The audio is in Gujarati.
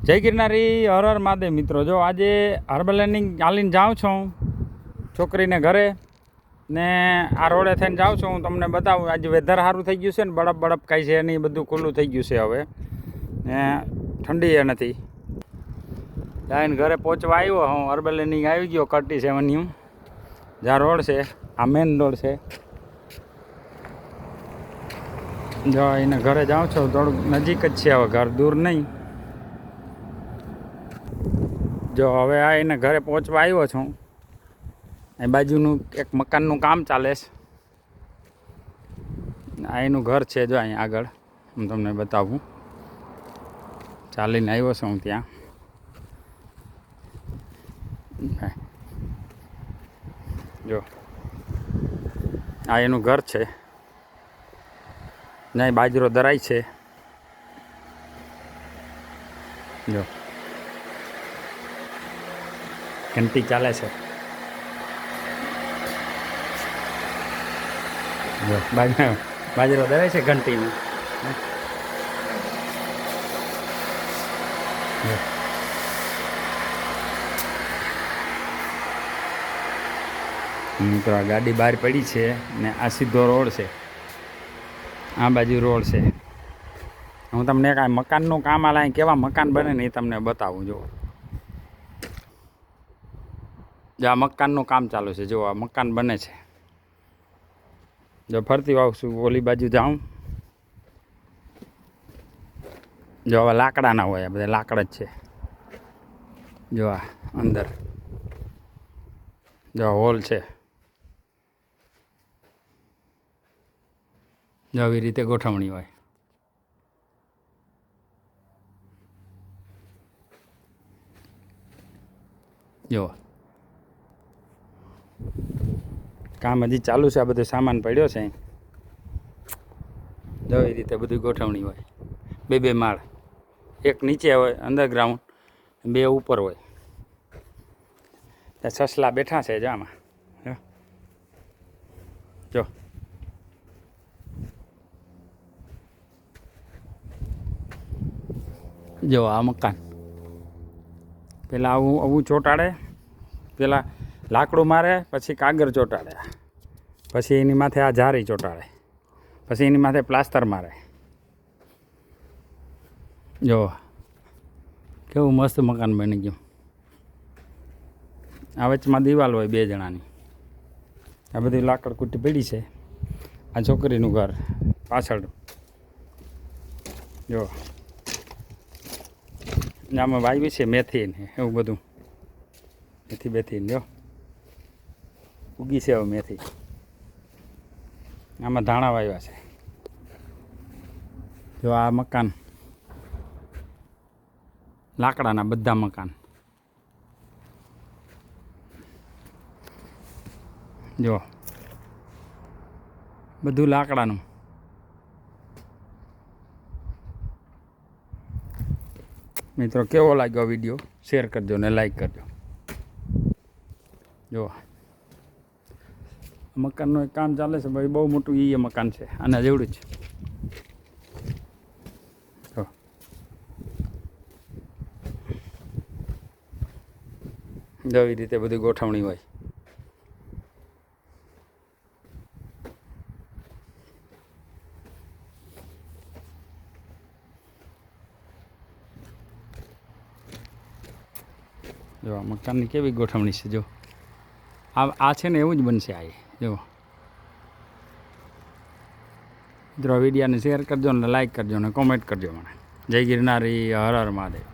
જય ગિરનારી, હર હર મહાદેવ. મિત્રો જો આજે હર્બલ લર્નિંગ ચાલીને જાઉં છું છોકરીને ઘરે ને આ રોડે થઈને જાઉં છું. હું તમને બતાવું આજે વેધર સારું થઈ ગયું છે ને, બળપ બળપ કાંઈ છે નહીં, બધું ખુલ્લું થઈ ગયું છે હવે ને ઠંડી એ નથી. જઈને ઘરે પહોંચવા આવ્યો હું. હર્બલ લર્નિંગ આવી ગયો કર્ટી સેવન્યુ જ્યાં રોડ છે, આ મેન રોડ છે. જો એને ઘરે જાઉં છું, થોડુંક નજીક જ છે હવે, ઘર દૂર નહીં. જો હવે આ એને ઘરે પહોંચવા આવ્યો છું. એ બાજુનું એક મકાનનું કામ ચાલે છે. આ એનું ઘર છે, જો અહીં આગળ હું તમને બતાવું. ચાલીને આવ્યો છું હું ત્યાં. જો આ એનું ઘર છે, ત્યાં બાજરો દરાય છે. જો ઘંટી ચાલે છે. જો બાજરો દરાય છે ઘંટીનું. મિત્રો આ ગાડી બહાર પડી છે ને આ સીધો રોડ છે, આ બાજુ રોડ છે. હું તમને એક આ મકાનનું કામ આલા કેવા મકાન બને ને એ તમને બતાવું. જો આ મકાનનું કામ ચાલુ છે. જો આ મકાન બને છે. જો ફરતી આવું છું, ઓલી બાજુ જાઉં. જો હવે લાકડાના હોય, આ બધા લાકડા જ છે. જો આ અંદર જો હોલ છે. જો આવી રીતે ગોઠવણી હોય. જો કામ હજી ચાલુ છે. આ બધો સામાન પડ્યો છે. જો એ રીતે બધી ગોઠવણી હોય. બે માળ, એક નીચે હોય અંડરગ્રાઉન્ડ, બે ઉપર હોય. ત્યાં સસલા બેઠા છે. જો આમાં જો જો આ મકાન પેલા આવું ચોંટાડે, પેલા લાકડું મારે, પછી કાગળ ચોંટાડે, પછી એની માથે આ જારી ચોંટાડે, પછી એની માથે પ્લાસ્ટર મારે. જો કેવું મસ્ત મકાન બની ગયું. આ વચમાં દિવાલ હોય 2 જણાની. આ બધી લાકડ કુટી પડી છે. આ છોકરીનું ઘર પાછળ. જો આમાં વાવી છે મેથી ને એવું બધું. મેથી બેથી જો ઉગી છે હવે મેથી. આમાં ધાણા વાવ્યા છે. જો આ મકાન લાકડાના બધા મકાન. જો બધું લાકડાનું. મિત્રો કેવો લાગ્યો વિડીયો, શેર કરજો ને લાઈક કરજો. જો મકાનનું એક કામ ચાલે છે ભાઈ, બહુ મોટું એ મકાન છે. આના જેવડું જ. જો એવી રીતે બધી ગોઠવણી હોય. જો આ મકાનની કેવી ગોઠવણી છે. જો આ છે ને એવું જ બનશે. આ જો મિત્રો વિડીયોને શેર કરજો ને લાઈક કરજો ને કોમેન્ટ કરજો મને. જય ગિરનારી, હર હર મહાદેવ.